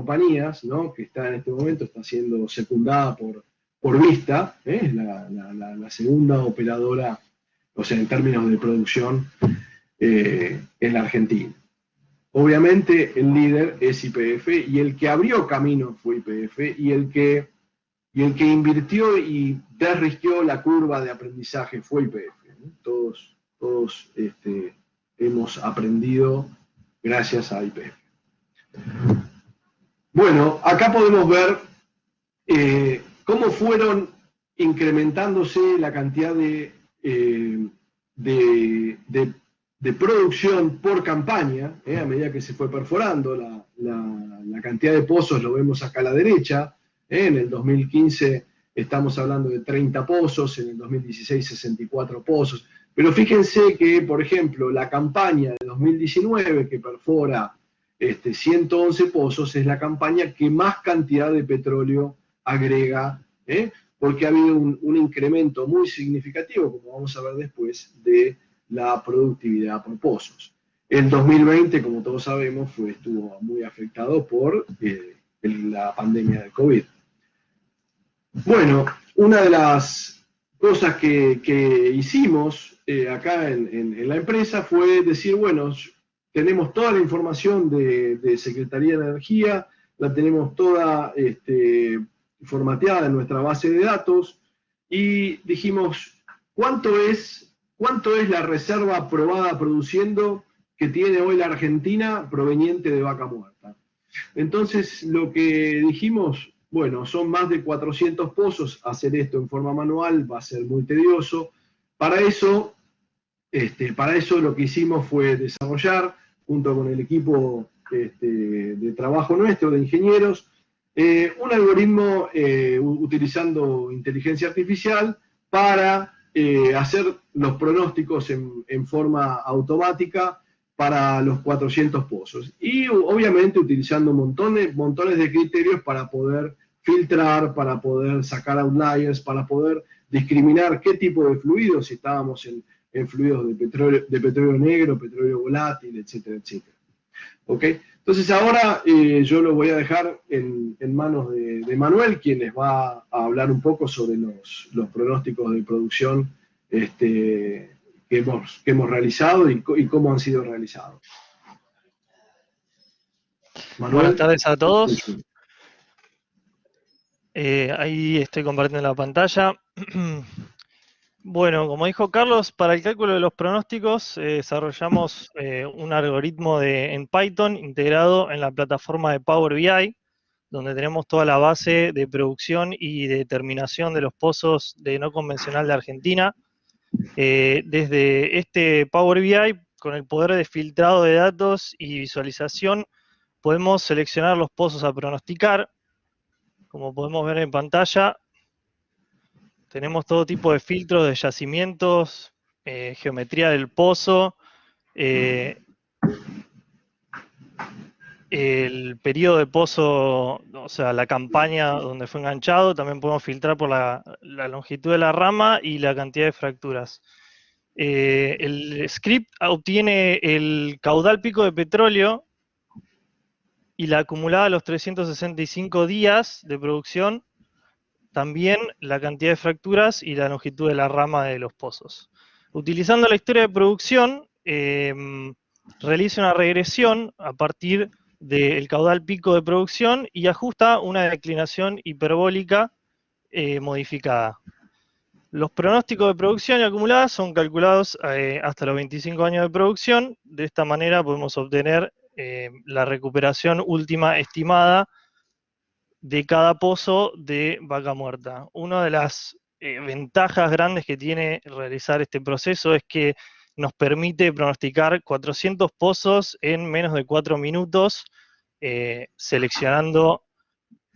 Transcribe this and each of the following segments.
compañías, ¿no? Que está en este momento, está siendo secundada por Vista, la segunda operadora, o sea, en términos de producción en la Argentina. Obviamente el líder es YPF y el que abrió camino fue YPF y el que invirtió y desrisqueó la curva de aprendizaje fue YPF, ¿no? Todos hemos aprendido gracias a YPF. Bueno, acá podemos ver cómo fueron incrementándose la cantidad de producción por campaña, a medida que se fue perforando. La cantidad de pozos lo vemos acá a la derecha. En el 2015 estamos hablando de 30 pozos, en el 2016 64 pozos. Pero fíjense que, por ejemplo, la campaña de 2019 que perfora 111 pozos es la campaña que más cantidad de petróleo agrega, porque ha habido un incremento muy significativo, como vamos a ver después, de la productividad por pozos. El 2020, como todos sabemos, estuvo muy afectado por la pandemia del COVID. Bueno, una de las cosas que hicimos acá en la empresa fue decir, bueno, tenemos toda la información de Secretaría de Energía, la tenemos toda formateada en nuestra base de datos, y dijimos, ¿cuánto es la reserva probada produciendo que tiene hoy la Argentina proveniente de vaca muerta? Entonces, lo que dijimos, bueno, son más de 400 pozos. Hacer esto en forma manual va a ser muy tedioso. Para eso lo que hicimos fue desarrollar, junto con el equipo de trabajo nuestro, de ingenieros, un algoritmo utilizando inteligencia artificial para hacer los pronósticos en forma automática para los 400 pozos. Y obviamente utilizando montones de criterios para poder filtrar, para poder sacar outliers, para poder discriminar qué tipo de fluidos, si estábamos en fluidos de petróleo negro, petróleo volátil, etcétera, etcétera. ¿Ok? Entonces ahora yo lo voy a dejar en manos de Manuel, quien les va a hablar un poco sobre los pronósticos de producción que hemos realizado y cómo han sido realizados. Manuel, buenas tardes a todos. Ahí estoy compartiendo la pantalla. Bueno, como dijo Carlos, para el cálculo de los pronósticos desarrollamos un algoritmo en Python integrado en la plataforma de Power BI, donde tenemos toda la base de producción y de determinación de los pozos de no convencional de Argentina. Desde este Power BI, con el poder de filtrado de datos y visualización, podemos seleccionar los pozos a pronosticar. Como podemos ver en pantalla, tenemos todo tipo de filtros de yacimientos, geometría del pozo, el periodo de pozo, o sea, la campaña donde fue enganchado. También podemos filtrar por la longitud de la rama y la cantidad de fracturas. El script obtiene el caudal pico de petróleo y la acumulada a los 365 días de producción, también la cantidad de fracturas y la longitud de la rama de los pozos. Utilizando la historia de producción, realiza una regresión a partir del caudal pico de producción y ajusta una declinación hiperbólica modificada. Los pronósticos de producción y acumulada son calculados hasta los 25 años de producción. De esta manera podemos obtener la recuperación última estimada de cada pozo de vaca muerta. Una de las ventajas grandes que tiene realizar este proceso es que nos permite pronosticar 400 pozos en menos de 4 minutos, seleccionando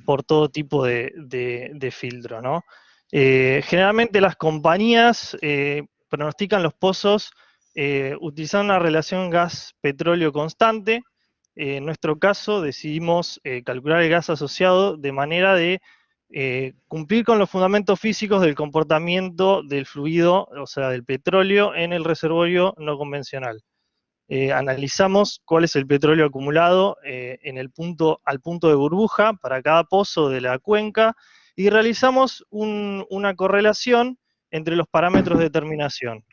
por todo tipo de filtro, ¿no? Generalmente las compañías pronostican los pozos utilizando una relación gas-petróleo constante. En nuestro caso decidimos calcular el gas asociado de manera de cumplir con los fundamentos físicos del comportamiento del fluido, o sea, del petróleo en el reservorio no convencional. analizamos cuál es el petróleo acumulado al punto de burbuja para cada pozo de la cuenca y realizamos una correlación entre los parámetros de determinación.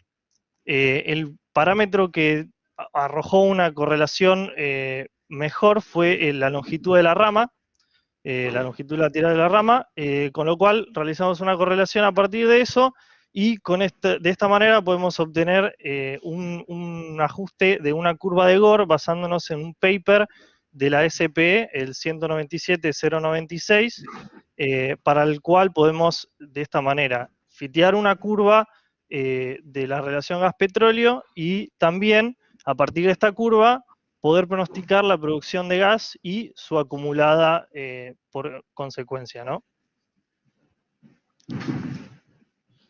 El parámetro que arrojó una correlación mejor fue la longitud de la rama, la longitud lateral de la rama, con lo cual realizamos una correlación a partir de eso y de esta manera podemos obtener un ajuste de una curva de Gore basándonos en un paper de la SPE, el 197.096, para el cual podemos de esta manera fitear una curva de la relación gas-petróleo y también a partir de esta curva poder pronosticar la producción de gas y su acumulada por consecuencia, ¿no?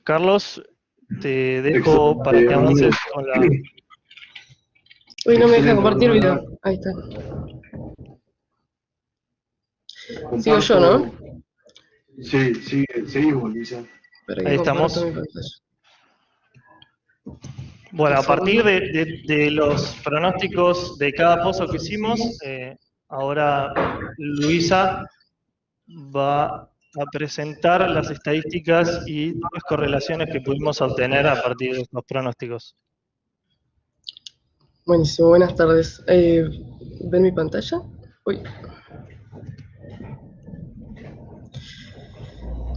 Carlos, te dejo para que avances con la... Uy, no me deja compartir video. Ahí está. Sigo yo, ¿no? Sí, seguimos, Luisa. Ahí estamos. Bueno, a partir de los pronósticos de cada pozo que hicimos, ahora Luisa va a presentar las estadísticas y las correlaciones que pudimos obtener a partir de estos pronósticos. Buenísimo, buenas tardes. ¿Ven mi pantalla? Uy.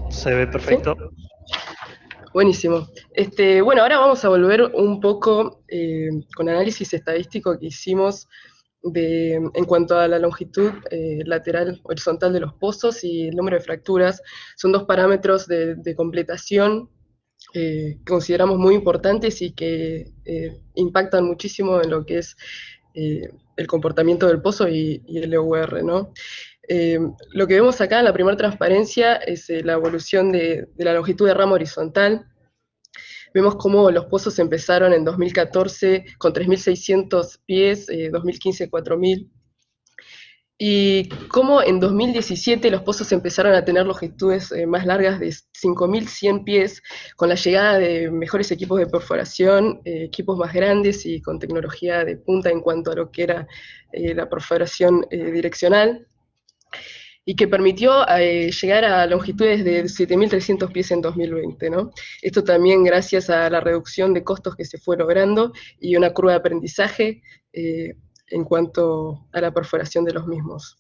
Se ve perfecto. ¿Sí? Buenísimo. Bueno, ahora vamos a volver un poco con análisis estadístico que hicimos en cuanto a la longitud lateral horizontal de los pozos y el número de fracturas. Son dos parámetros de completación que consideramos muy importantes y que impactan muchísimo en lo que es el comportamiento del pozo y el EUR, ¿no? Lo que vemos acá en la primera transparencia es la evolución de la longitud de rama horizontal. Vemos cómo los pozos empezaron en 2014 con 3.600 pies, 2015 4.000, y cómo en 2017 los pozos empezaron a tener longitudes más largas de 5.100 pies, con la llegada de mejores equipos de perforación, equipos más grandes y con tecnología de punta en cuanto a lo que era la perforación direccional, y que permitió llegar a longitudes de 7.300 pies en 2020, ¿no? Esto también gracias a la reducción de costos que se fue logrando y una curva de aprendizaje en cuanto a la perforación de los mismos.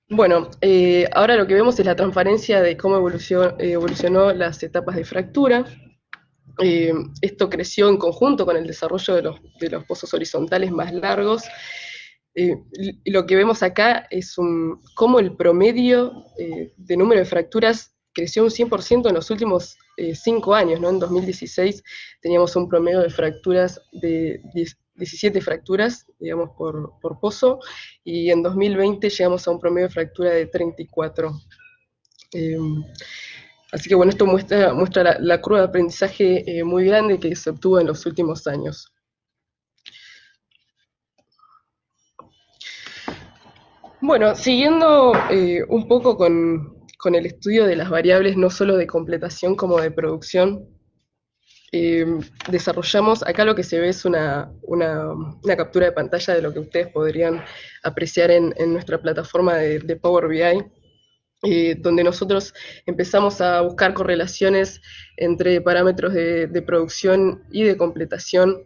Bueno, ahora lo que vemos es la transparencia de cómo evolucionó las etapas de fractura. Esto creció en conjunto con el desarrollo de los pozos horizontales más largos. Y lo que vemos acá es cómo el promedio de número de fracturas creció un 100% en los últimos 5 años, ¿no? En 2016 teníamos un promedio de fracturas de 17 fracturas, digamos, por pozo, y en 2020 llegamos a un promedio de fractura de 34. Así que bueno, esto muestra la curva de aprendizaje muy grande que se obtuvo en los últimos años. Bueno, siguiendo un poco con el estudio de las variables no solo de completación como de producción, desarrollamos, acá lo que se ve es una captura de pantalla de lo que ustedes podrían apreciar en nuestra plataforma de Power BI, donde nosotros empezamos a buscar correlaciones entre parámetros de producción y de completación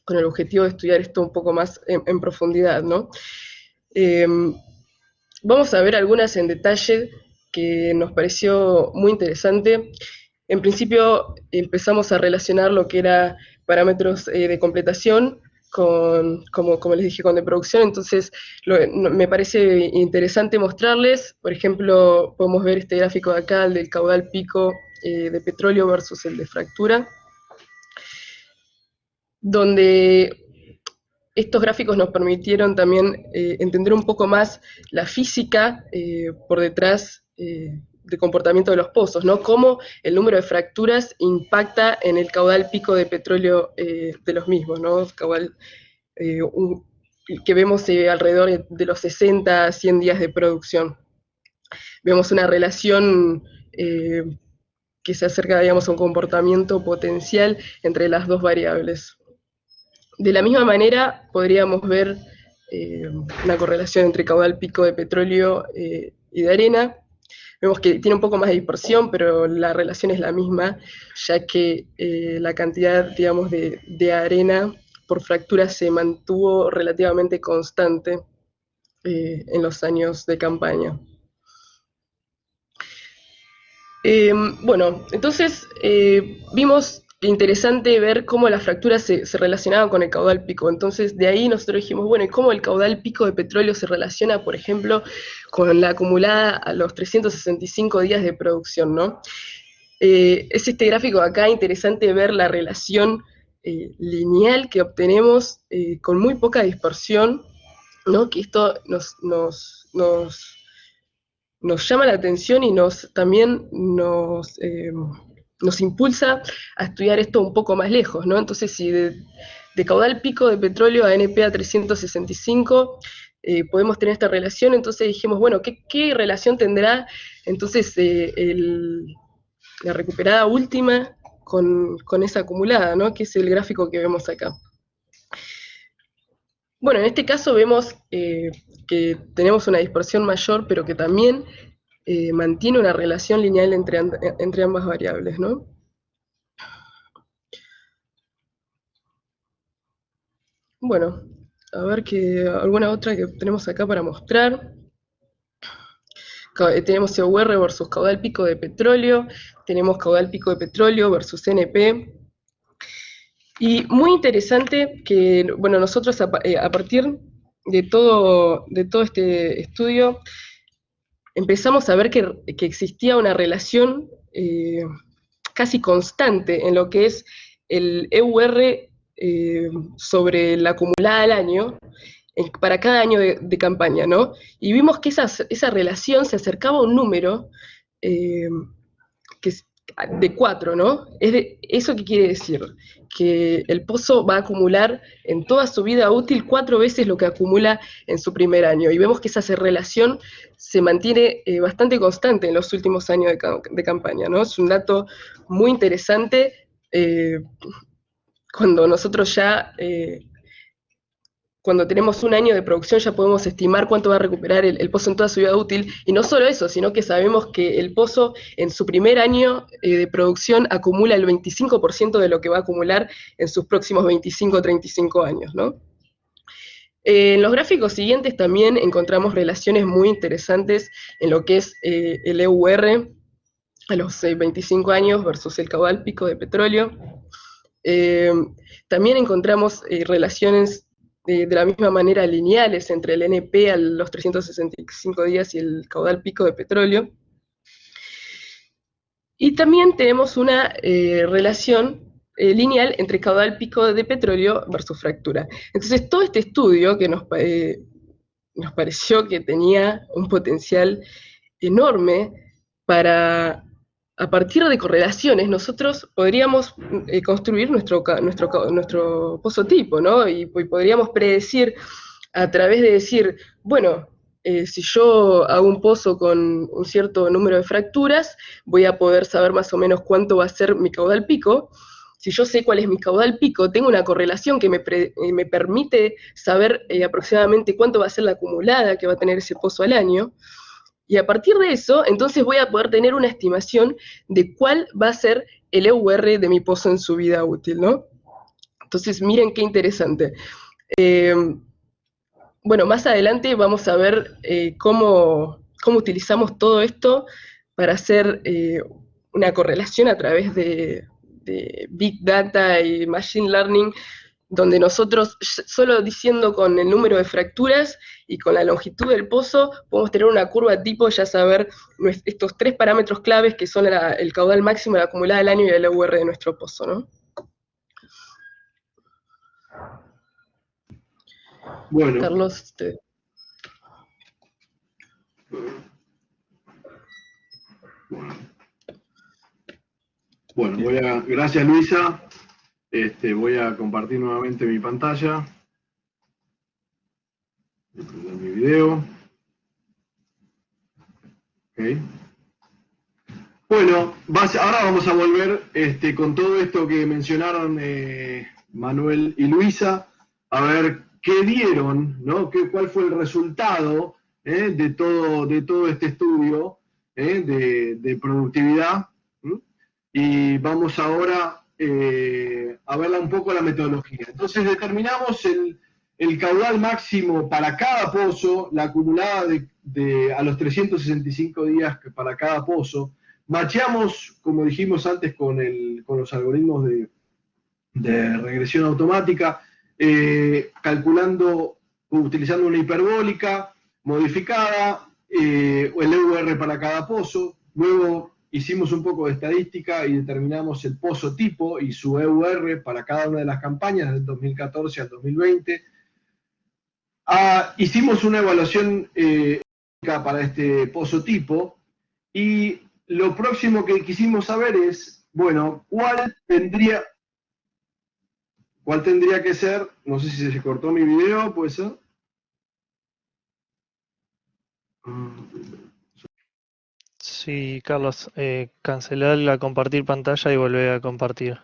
con el objetivo de estudiar esto un poco más en profundidad, ¿no? Vamos a ver algunas en detalle que nos pareció muy interesante. En principio empezamos a relacionar lo que era parámetros de completación como les dije, con de producción. Entonces me parece interesante mostrarles. Por ejemplo, podemos ver este gráfico de acá, el del caudal pico de petróleo versus el de fractura, donde estos gráficos nos permitieron también entender un poco más la física por detrás del comportamiento de los pozos, ¿no? Cómo el número de fracturas impacta en el caudal pico de petróleo de los mismos, ¿no? Caudal que vemos alrededor de los 60 a 100 días de producción. Vemos una relación que se acerca, digamos, a un comportamiento potencial entre las dos variables. De la misma manera, podríamos ver una correlación entre caudal pico de petróleo y de arena. Vemos que tiene un poco más de dispersión, pero la relación es la misma, ya que la cantidad, digamos, de arena por fractura se mantuvo relativamente constante en los años de campaña. Bueno, entonces vimos interesante ver cómo las fracturas se relacionaban con el caudal pico. Entonces de ahí nosotros dijimos, bueno, ¿y cómo el caudal pico de petróleo se relaciona, por ejemplo, con la acumulada a los 365 días de producción, ¿no? Es este gráfico acá interesante ver la relación lineal que obtenemos con muy poca dispersión, ¿no? Que esto nos llama la atención y también nos impulsa a estudiar esto un poco más lejos, ¿no? Entonces, si de caudal pico de petróleo a NPA 365 podemos tener esta relación, entonces dijimos, bueno, ¿qué relación tendrá entonces la recuperada última con esa acumulada, ¿no? Que es el gráfico que vemos acá. Bueno, en este caso vemos que tenemos una dispersión mayor, pero que también mantiene una relación lineal entre ambas variables, ¿no? Bueno, a ver alguna otra que tenemos acá para mostrar. Tenemos CUR versus caudal pico de petróleo, tenemos caudal pico de petróleo versus NP. Y muy interesante que, bueno, nosotros a partir de todo este estudio empezamos a ver que existía una relación casi constante en lo que es el EUR sobre la acumulada al año, para cada año de campaña, ¿no? Y vimos que esa relación se acercaba a un número que es de 4, ¿no? ¿Eso qué quiere decir? Que el pozo va a acumular en toda su vida útil 4 veces lo que acumula en su primer año. Y vemos que esa relación se mantiene bastante constante en los últimos años de campaña, ¿no? Es un dato muy interesante cuando nosotros ya cuando tenemos un año de producción ya podemos estimar cuánto va a recuperar el pozo en toda su vida útil, y no solo eso, sino que sabemos que el pozo en su primer año de producción acumula el 25% de lo que va a acumular en sus próximos 25 o 35 años, ¿no? En los gráficos siguientes también encontramos relaciones muy interesantes en lo que es el EUR a los 25 años versus el caudal pico de petróleo. También encontramos relaciones de la misma manera lineales entre el NP a los 365 días y el caudal pico de petróleo. Y también tenemos una relación lineal entre caudal pico de petróleo versus fractura. Entonces, todo este estudio que nos pareció que tenía un potencial enorme para, a partir de correlaciones, nosotros podríamos construir nuestro pozo tipo, ¿no? Y podríamos predecir a través de decir, bueno, si yo hago un pozo con un cierto número de fracturas, voy a poder saber más o menos cuánto va a ser mi caudal pico. Si yo sé cuál es mi caudal pico, tengo una correlación que me permite saber aproximadamente cuánto va a ser la acumulada que va a tener ese pozo al año. Y a partir de eso, entonces voy a poder tener una estimación de cuál va a ser el EUR de mi pozo en su vida útil, ¿no? Entonces, miren qué interesante. Bueno, más adelante vamos a ver cómo utilizamos todo esto para hacer una correlación a través de Big Data y Machine Learning, donde nosotros, solo diciendo con el número de fracturas y con la longitud del pozo, podemos tener una curva tipo, ya saber estos 3 parámetros claves que son el caudal máximo, la acumulada del año y el EUR de nuestro pozo, ¿no? Bueno. Carlos, Bueno, gracias Luisa. Voy a compartir nuevamente mi pantalla. Voy a prender mi video. Ok. Bueno, ahora vamos a volver con todo esto que mencionaron Manuel y Luisa, a ver qué dieron, ¿no? ¿Cuál fue el resultado de todo este estudio de productividad? Y vamos ahora a verla un poco la metodología. Entonces determinamos el caudal máximo para cada pozo, la acumulada a los 365 días para cada pozo. Macheamos, como dijimos antes, con los algoritmos de regresión automática, utilizando una hiperbólica modificada, el EUR para cada pozo. Luego hicimos un poco de estadística y determinamos el pozo tipo y su EUR para cada una de las campañas del 2014 al 2020. Hicimos una evaluación para este pozo tipo y lo próximo que quisimos saber es, bueno, ¿cuál tendría que ser? No sé si se cortó mi video, ¿puede ser? Sí, Carlos, cancelar la compartir pantalla y volver a compartir.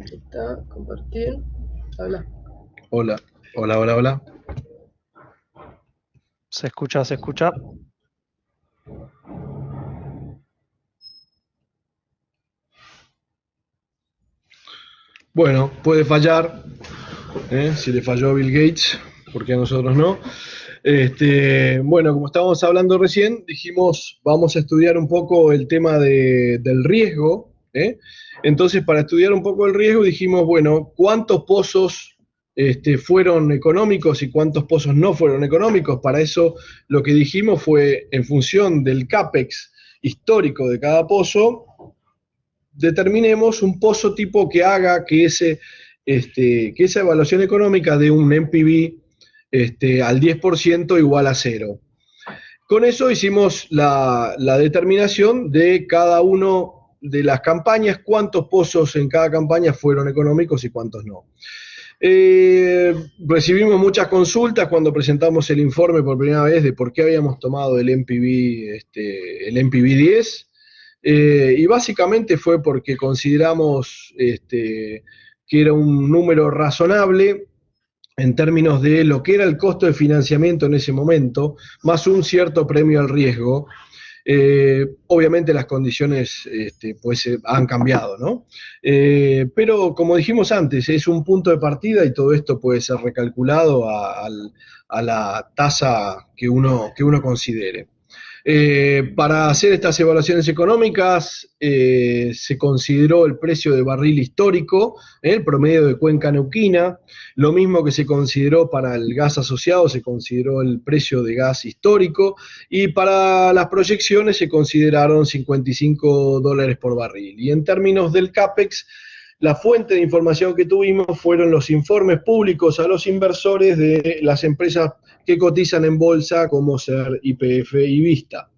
Está, compartir, habla. Hola, hola, hola, hola. Se escucha, se escucha. Bueno, puede fallar, si le falló a Bill Gates, porque a nosotros no. Bueno, como estábamos hablando recién, dijimos, vamos a estudiar un poco el tema del riesgo. Entonces, para estudiar un poco el riesgo, dijimos, bueno, ¿cuántos pozos fueron económicos y cuántos pozos no fueron económicos? Para eso, lo que dijimos fue, en función del CAPEX histórico de cada pozo, determinemos un pozo tipo que haga que esa evaluación económica de un NPV al 10% igual a 0. Con eso hicimos la determinación de cada uno de las campañas, cuántos pozos en cada campaña fueron económicos y cuántos no. Recibimos muchas consultas cuando presentamos el informe por primera vez de por qué habíamos tomado el NPV 10. Y básicamente fue porque consideramos que era un número razonable en términos de lo que era el costo de financiamiento en ese momento, más un cierto premio al riesgo. Obviamente las condiciones pues han cambiado, ¿no? Pero como dijimos antes, es un punto de partida y todo esto puede ser recalculado a la tasa que uno considere. Para hacer estas evaluaciones económicas se consideró el precio de barril histórico, el promedio de cuenca neuquina, lo mismo que se consideró para el gas asociado, se consideró el precio de gas histórico, y para las proyecciones se consideraron $55 por barril. Y en términos del CAPEX, la fuente de información que tuvimos fueron los informes públicos a los inversores de las empresas que cotizan en bolsa, como SER, YPF y Vista.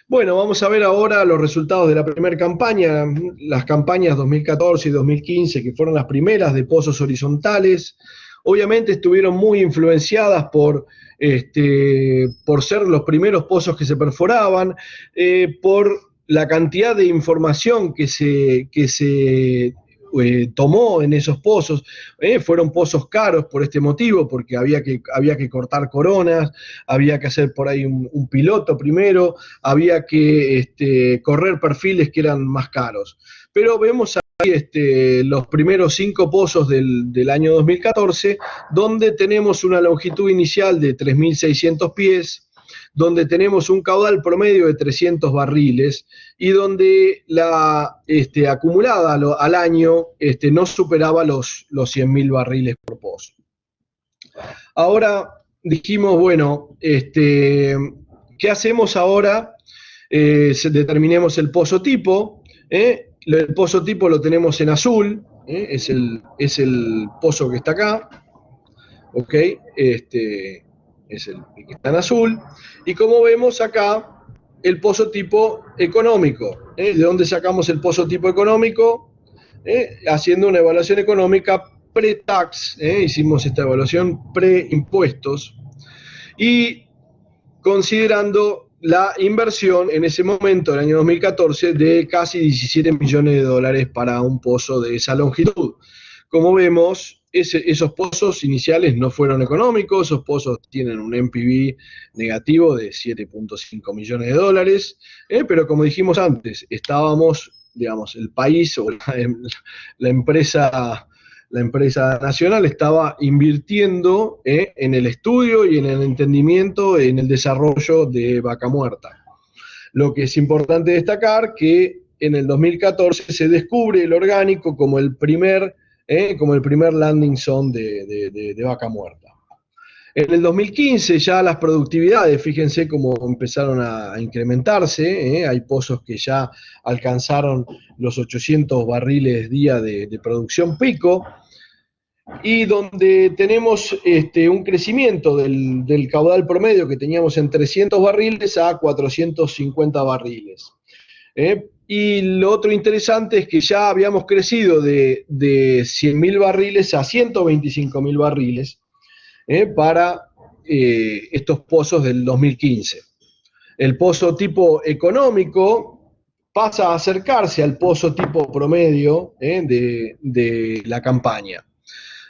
Bueno, vamos a ver ahora los resultados de la primera campaña, las campañas 2014 y 2015, que fueron las primeras de pozos horizontales. Obviamente estuvieron muy influenciadas por ser los primeros pozos que se perforaban, por la cantidad de información que se tomó en esos pozos. Fueron pozos caros por este motivo, porque había que cortar coronas, había que hacer por ahí un piloto primero, había que correr perfiles que eran más caros. Pero vemos ahí los primeros 5 pozos del año 2014, donde tenemos una longitud inicial de 3.600 pies, donde tenemos un caudal promedio de 300 barriles y donde la acumulada al año no superaba los 100.000 barriles por pozo. Ahora dijimos, bueno, ¿qué hacemos ahora? Determinemos el pozo tipo. El pozo tipo lo tenemos en azul, es el pozo que está acá, ¿ok? Es el que está en azul. Y como vemos acá, el pozo tipo económico. ¿De dónde sacamos el pozo tipo económico? Haciendo una evaluación económica pre-tax, hicimos esta evaluación pre-impuestos, y considerando la inversión en ese momento, el año 2014, de casi 17 millones de dólares para un pozo de esa longitud. Como vemos, esos pozos iniciales no fueron económicos, esos pozos tienen un NPV negativo de 7.5 millones de dólares, pero como dijimos antes, estábamos, digamos, el país o la empresa nacional estaba invirtiendo en el estudio y en el entendimiento, en el desarrollo de Vaca Muerta. Lo que es importante destacar que en el 2014 se descubre el orgánico como el primer landing zone de Vaca Muerta. En el 2015 ya las productividades, fíjense cómo empezaron a incrementarse, hay pozos que ya alcanzaron los 800 barriles día de producción pico, y donde tenemos un crecimiento del caudal promedio que teníamos en 300 barriles a 450 barriles. Y lo otro interesante es que ya habíamos crecido de 100.000 barriles a 125.000 barriles, para estos pozos del 2015. El pozo tipo económico pasa a acercarse al pozo tipo promedio de la campaña,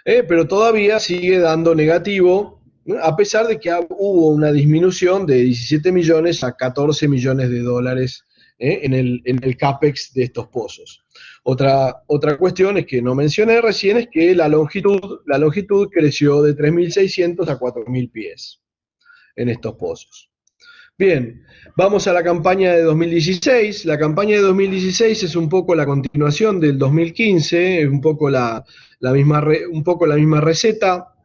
pero todavía sigue dando negativo, a pesar de que hubo una disminución de 17 millones a 14 millones de dólares en el CAPEX de estos pozos. Otra cuestión es que no mencioné recién, es que la longitud creció de 3.600 a 4.000 pies en estos pozos. Bien, vamos a la campaña de 2016. La campaña de 2016 es un poco la continuación del 2015, es un poco la misma receta.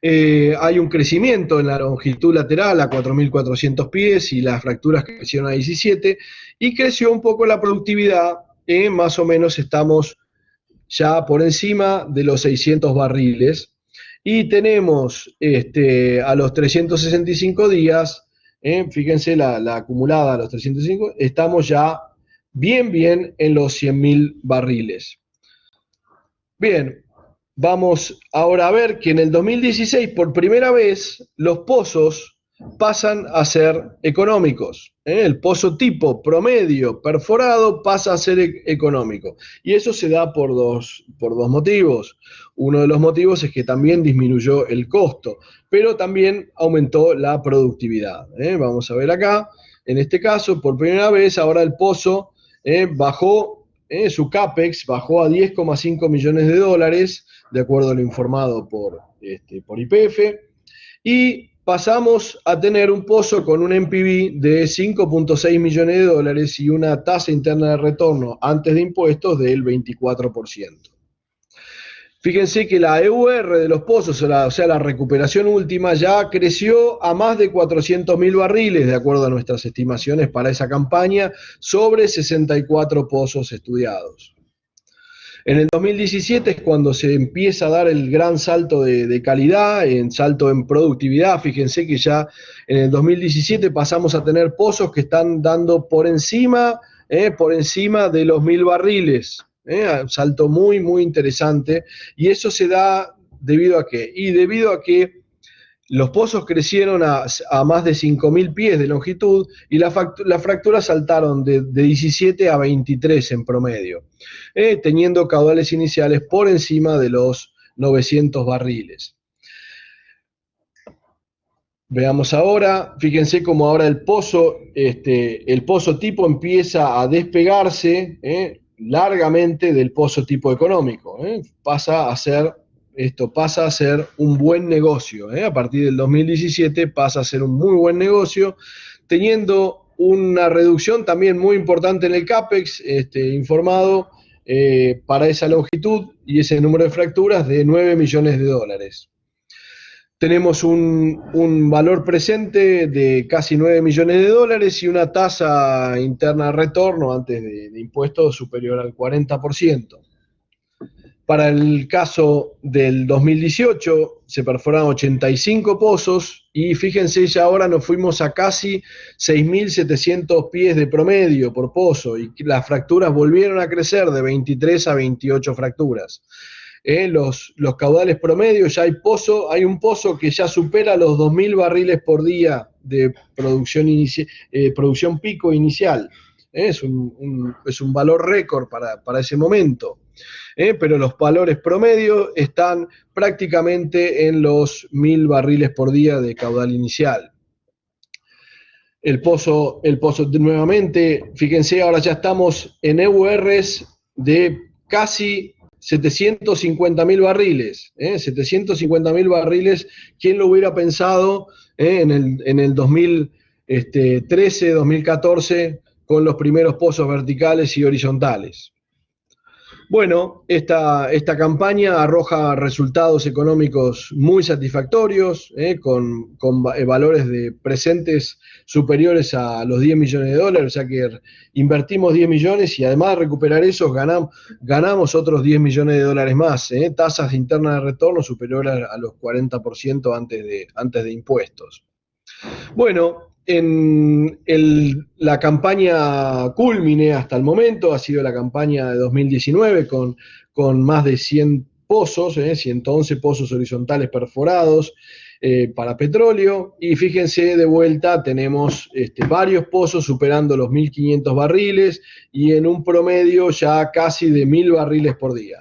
Hay un crecimiento en la longitud lateral a 4.400 pies y las fracturas crecieron a 17, y creció un poco la productividad. Más o menos estamos ya por encima de los 600 barriles, y tenemos a los 365 días, fíjense la acumulada a los 305, estamos ya bien en los 100.000 barriles. Bien, vamos ahora a ver que en el 2016 por primera vez los pozos pasan a ser económicos. El pozo tipo promedio perforado pasa a ser económico. Y eso se da por dos motivos. Uno de los motivos es que también disminuyó el costo, pero también aumentó la productividad. Vamos a ver acá, en este caso, por primera vez, ahora el pozo bajó, su CAPEX bajó a 10,5 millones de dólares, de acuerdo a lo informado por YPF, y pasamos a tener un pozo con un NPV de 5.6 millones de dólares y una tasa interna de retorno antes de impuestos del 24%. Fíjense que la EUR de los pozos, o sea, la recuperación última, ya creció a más de 400.000 barriles, de acuerdo a nuestras estimaciones para esa campaña, sobre 64 pozos estudiados. En el 2017 es cuando se empieza a dar el gran salto de calidad, salto en productividad. Fíjense que ya en el 2017 pasamos a tener pozos que están dando por encima de los 1.000 barriles. Un salto muy interesante, y eso se da debido a ¿qué? Y debido a que los pozos crecieron a más de 5.000 pies de longitud y las fracturas saltaron de 17 a 23 en promedio, teniendo caudales iniciales por encima de los 900 barriles. Veamos ahora, fíjense cómo ahora el pozo tipo empieza a despegarse largamente del pozo tipo económico. Pasa a ser esto pasa a ser un buen negocio, a partir del 2017 pasa a ser un muy buen negocio, teniendo una reducción también muy importante en el CAPEX, informado para esa longitud y ese número de fracturas de 9 millones de dólares. Tenemos un valor presente de casi 9 millones de dólares y una tasa interna de retorno antes de impuestos superior al 40%. Para el caso del 2018 se perforaron 85 pozos y fíjense, ya ahora nos fuimos a casi 6.700 pies de promedio por pozo y las fracturas volvieron a crecer de 23 a 28 fracturas. Los caudales promedios, ya hay un pozo que ya supera los 2.000 barriles por día de producción pico inicial. Es un valor récord para ese momento. Pero los valores promedios están prácticamente en los 1.000 barriles por día de caudal inicial. El pozo nuevamente, fíjense, ahora ya estamos en EURs de casi 750.000 barriles, 750.000 barriles, ¿quién lo hubiera pensado en el 2013, 2014, con los primeros pozos verticales y horizontales? Bueno, esta campaña arroja resultados económicos muy satisfactorios, con valores de presentes superiores a los 10 millones de dólares, o sea que invertimos 10 millones y además de recuperar esos ganamos otros 10 millones de dólares más, tasas internas de retorno superiores a los 40% antes de impuestos. Bueno, la campaña cúlmine hasta el momento ha sido la campaña de 2019 con más de 100 pozos, 111 pozos horizontales perforados para petróleo, y fíjense, de vuelta tenemos varios pozos superando los 1.500 barriles y en un promedio ya casi de 1.000 barriles por día.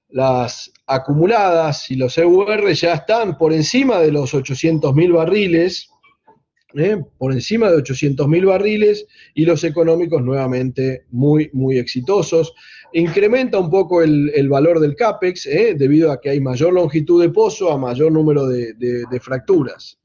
Las acumuladas y los EUR ya están por encima de los 800.000 barriles, por encima de 800.000 barriles, y los económicos nuevamente muy, muy exitosos. Incrementa un poco el valor del CAPEX, debido a que hay mayor longitud de pozo, a mayor número de fracturas.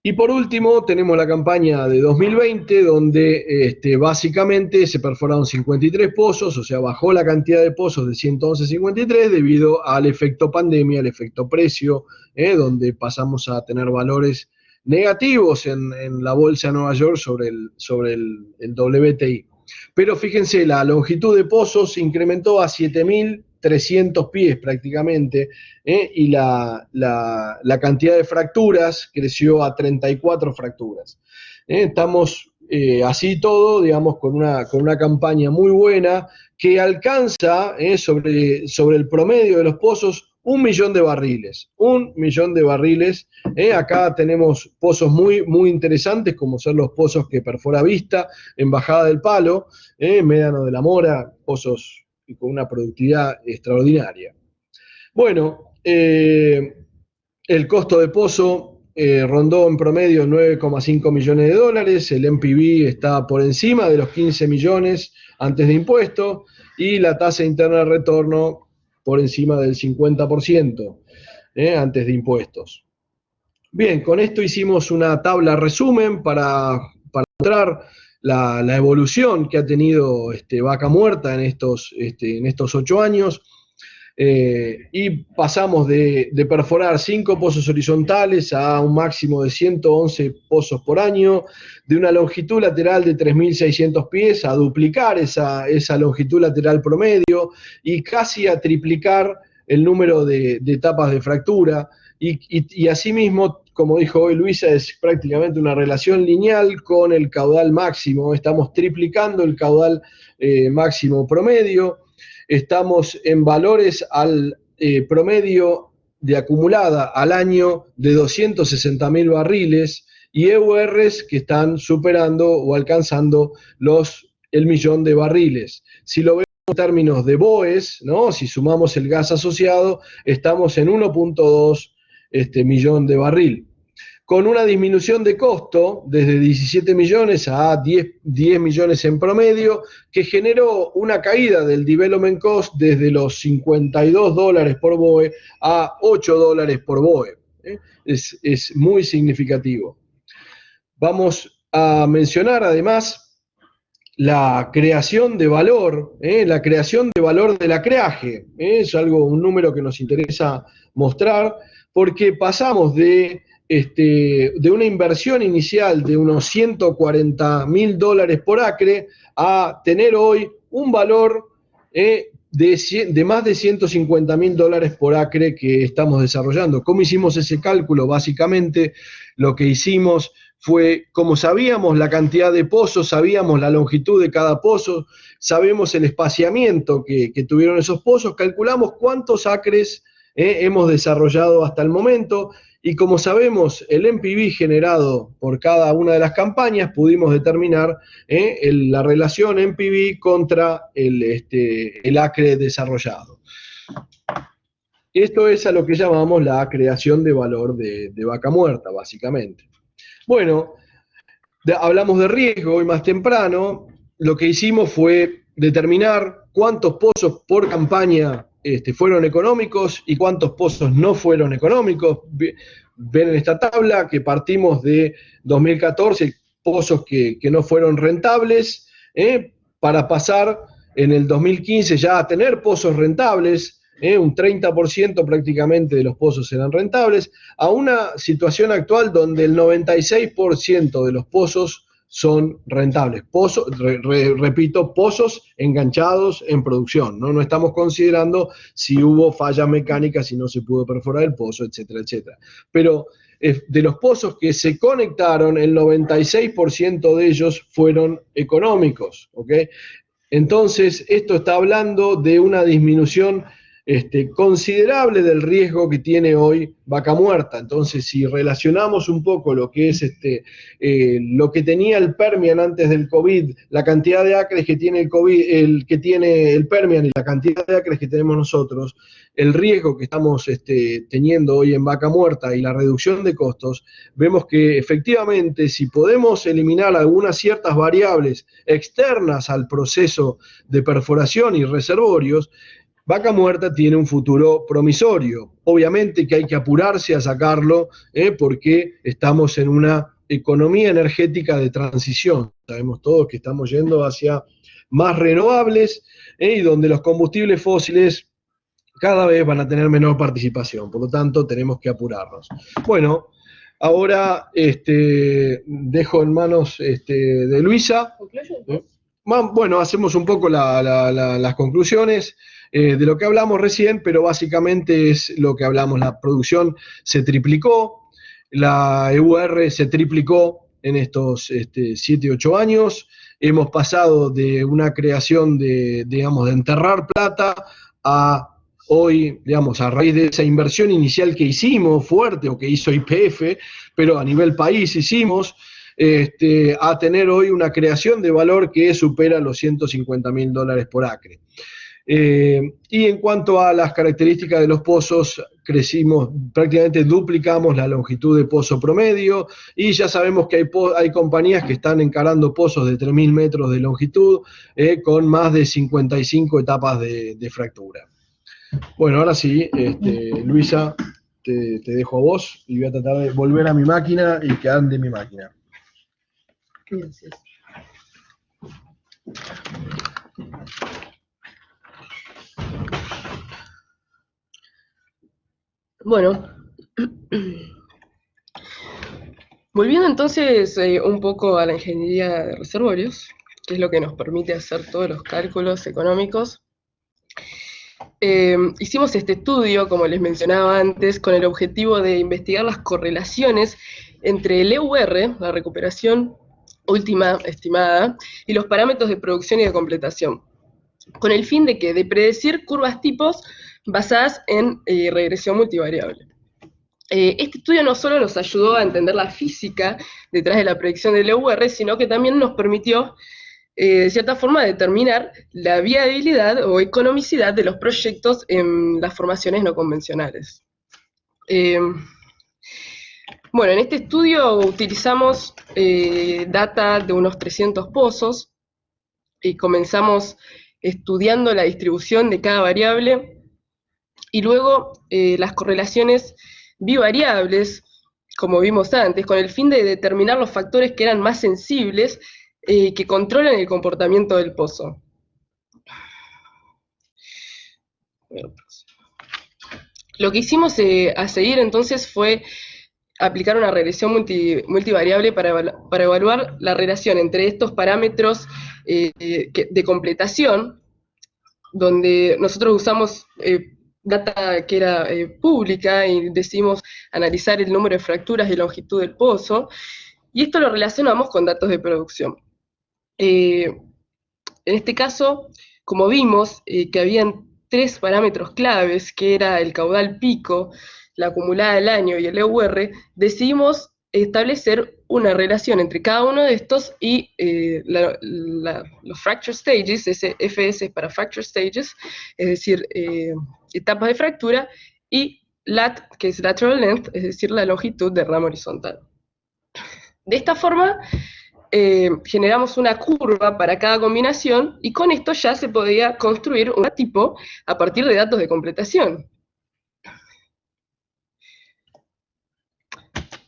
Y por último tenemos la campaña de 2020, donde básicamente se perforaron 53 pozos, o sea, bajó la cantidad de pozos de 111 a 53 debido al efecto pandemia, el efecto precio, donde pasamos a tener valores negativos en la bolsa de Nueva York sobre el WTI. Pero fíjense, la longitud de pozos incrementó a 7.300 pies prácticamente, y la cantidad de fracturas creció a 34 fracturas. Estamos así todo, digamos, con una campaña muy buena que alcanza sobre el promedio de los pozos 1 millón de barriles. 1 millón de barriles. Acá tenemos pozos muy, muy interesantes, como son los pozos que perfora Vista en Bajada del Palo, Médano de la Mora, pozos con una productividad extraordinaria. Bueno, el costo de pozo rondó en promedio 9,5 millones de dólares, el NPV está por encima de los 15 millones antes de impuestos, y la tasa interna de retorno por encima del 50% antes de impuestos. Bien, con esto hicimos una tabla resumen para mostrar la evolución que ha tenido Vaca Muerta en estos 8 años. Y pasamos de perforar 5 pozos horizontales a un máximo de 111 pozos por año, de una longitud lateral de 3.600 pies a duplicar esa longitud lateral promedio y casi a triplicar el número de etapas de fractura. Y asimismo, como dijo hoy Luisa, es prácticamente una relación lineal con el caudal máximo. Estamos triplicando el caudal máximo promedio. Estamos en valores al promedio de acumulada al año de 260.000 barriles y EURs que están superando o alcanzando el millón de barriles. Si lo vemos en términos de BOEs, ¿no? Si sumamos el gas asociado, estamos en 1.2 millón de barril. con una disminución de costo desde 17 millones a 10 millones en promedio, que generó una caída del development cost desde los $52 por BOE a $8 por BOE. Es muy significativo. Vamos a mencionar además la creación de valor, la creación de valor del acreaje. Es un número que nos interesa mostrar, porque pasamos de una inversión inicial de unos $140.000 por acre a tener hoy un valor de más de $150.000 por acre que estamos desarrollando. ¿Cómo hicimos ese cálculo? Básicamente lo que hicimos fue, como sabíamos la cantidad de pozos, sabíamos la longitud de cada pozo, sabemos el espaciamiento que tuvieron esos pozos, calculamos cuántos acres hemos desarrollado hasta el momento, y como sabemos el NPV generado por cada una de las campañas, pudimos determinar la relación NPV contra el acre desarrollado. Esto es a lo que llamamos la creación de valor de vaca muerta, básicamente. Bueno, hablamos de riesgo hoy más temprano. Lo que hicimos fue determinar cuántos pozos por campaña fueron económicos y cuántos pozos no fueron económicos. Ven en esta tabla que partimos de 2014, pozos que no fueron rentables, para pasar en el 2015 ya a tener pozos rentables, un 30% prácticamente de los pozos eran rentables, a una situación actual donde el 96% de los pozos son rentables. Repito, pozos enganchados en producción, ¿no? No estamos considerando si hubo fallas mecánicas, si no se pudo perforar el pozo, etcétera, etcétera. Pero de los pozos que se conectaron, el 96% de ellos fueron económicos, ¿ok? Entonces, esto está hablando de una disminución considerable del riesgo que tiene hoy vaca muerta. Entonces, si relacionamos un poco lo que es lo que tenía el Permian antes del COVID, la cantidad de acres que tiene el Permian y la cantidad de acres que tenemos nosotros, el riesgo que estamos teniendo hoy en vaca muerta y la reducción de costos, vemos que efectivamente si podemos eliminar algunas ciertas variables externas al proceso de perforación y reservorios, vaca muerta tiene un futuro promisorio. Obviamente que hay que apurarse a sacarlo, porque estamos en una economía energética de transición. Sabemos todos que estamos yendo hacia más renovables, y donde los combustibles fósiles cada vez van a tener menor participación. Por lo tanto, tenemos que apurarnos. Bueno, ahora dejo en manos de Luisa. Bueno, hacemos un poco las conclusiones de lo que hablamos recién, pero básicamente es lo que hablamos. La producción se triplicó, la EUR se triplicó en estos 7, 8 años. Hemos pasado de una creación de enterrar plata a hoy, a raíz de esa inversión inicial que hicimos fuerte, o que hizo YPF, pero a nivel país hicimos, a tener hoy una creación de valor que supera los $150.000 por acre. Y en cuanto a las características de los pozos, crecimos, prácticamente duplicamos la longitud de pozo promedio, y ya sabemos que hay compañías que están encarando pozos de 3.000 metros de longitud, con más de 55 etapas de fractura. Bueno, ahora sí, Luisa, te dejo a vos y voy a tratar de volver a mi máquina y que ande mi máquina. Gracias. Bueno, volviendo entonces un poco a la ingeniería de reservorios, que es lo que nos permite hacer todos los cálculos económicos, hicimos este estudio, como les mencionaba antes, con el objetivo de investigar las correlaciones entre el EUR, la recuperación última estimada, y los parámetros de producción y de completación, con el fin de predecir curvas tipos basadas en regresión multivariable. Este estudio no solo nos ayudó a entender la física detrás de la predicción del EUR, sino que también nos permitió, de cierta forma, determinar la viabilidad o economicidad de los proyectos en las formaciones no convencionales. Bueno, en este estudio utilizamos data de unos 300 pozos y comenzamos estudiando la distribución de cada variable y luego las correlaciones bivariables, como vimos antes, con el fin de determinar los factores que eran más sensibles que controlan el comportamiento del pozo. Lo que hicimos a seguir entonces fue aplicar una regresión multivariable para evaluar la relación entre estos parámetros de completación, donde nosotros usamos data que era pública y decidimos analizar el número de fracturas y longitud del pozo, y esto lo relacionamos con datos de producción. En este caso, como vimos que habían 3 parámetros claves, que era el caudal pico, la acumulada del año y el EUR, decidimos establecer una relación entre cada uno de estos y los fracture stages, ese FS es para fracture stages, es decir, etapas de fractura, y LAT, que es lateral length, es decir, la longitud de rama horizontal. De esta forma, generamos una curva para cada combinación y con esto ya se podía construir un tipo a partir de datos de completación.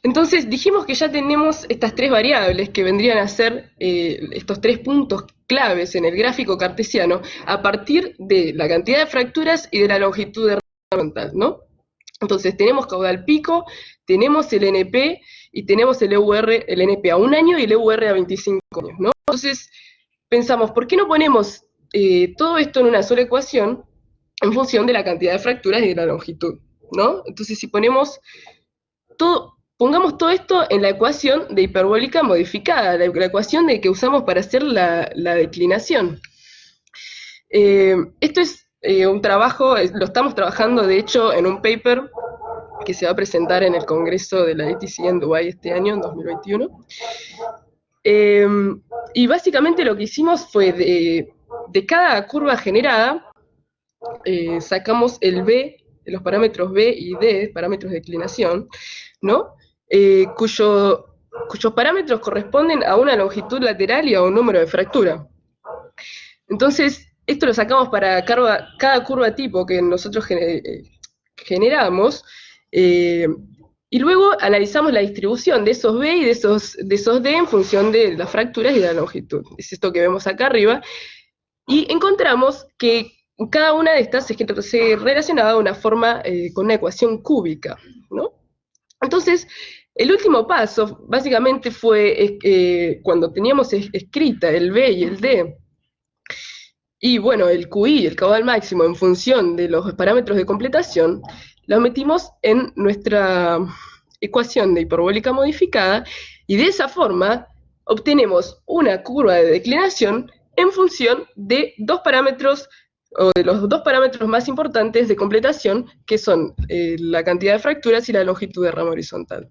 Entonces dijimos que ya tenemos estas 3 variables que vendrían a ser estos 3 puntos claves en el gráfico cartesiano a partir de la cantidad de fracturas y de la longitud de rama horizontal, ¿no? Entonces tenemos caudal pico, tenemos el NP y tenemos el EUR, el NP a 1 año y el EUR a 25 años, ¿no? Entonces pensamos, ¿por qué no ponemos todo esto en una sola ecuación en función de la cantidad de fracturas y de la longitud, ¿no? Entonces si ponemos pongamos todo esto en la ecuación de hiperbólica modificada, la ecuación que usamos para hacer la declinación. Esto es un trabajo, lo estamos trabajando de hecho en un paper que se va a presentar en el Congreso de la ETC en Dubái este año, en 2021. Y básicamente lo que hicimos fue de cada curva generada, sacamos el B, los parámetros B y D, parámetros de declinación, ¿no? Cuyos parámetros corresponden a una longitud lateral y a un número de fractura. Entonces, esto lo sacamos para cada curva tipo que nosotros generamos, y luego analizamos la distribución de esos B y de esos D en función de las fracturas y de la longitud. Es esto que vemos acá arriba, y encontramos que cada una de estas se relacionaba de una forma con una ecuación cúbica, ¿no? Entonces, el último paso básicamente fue cuando teníamos escrita el B y el D, y bueno, el QI, el caudal máximo, en función de los parámetros de completación, los metimos en nuestra ecuación de hiperbólica modificada, y de esa forma obtenemos una curva de declinación en función de 2 parámetros, o de los 2 parámetros más importantes de completación, que son la cantidad de fracturas y la longitud de rama horizontal.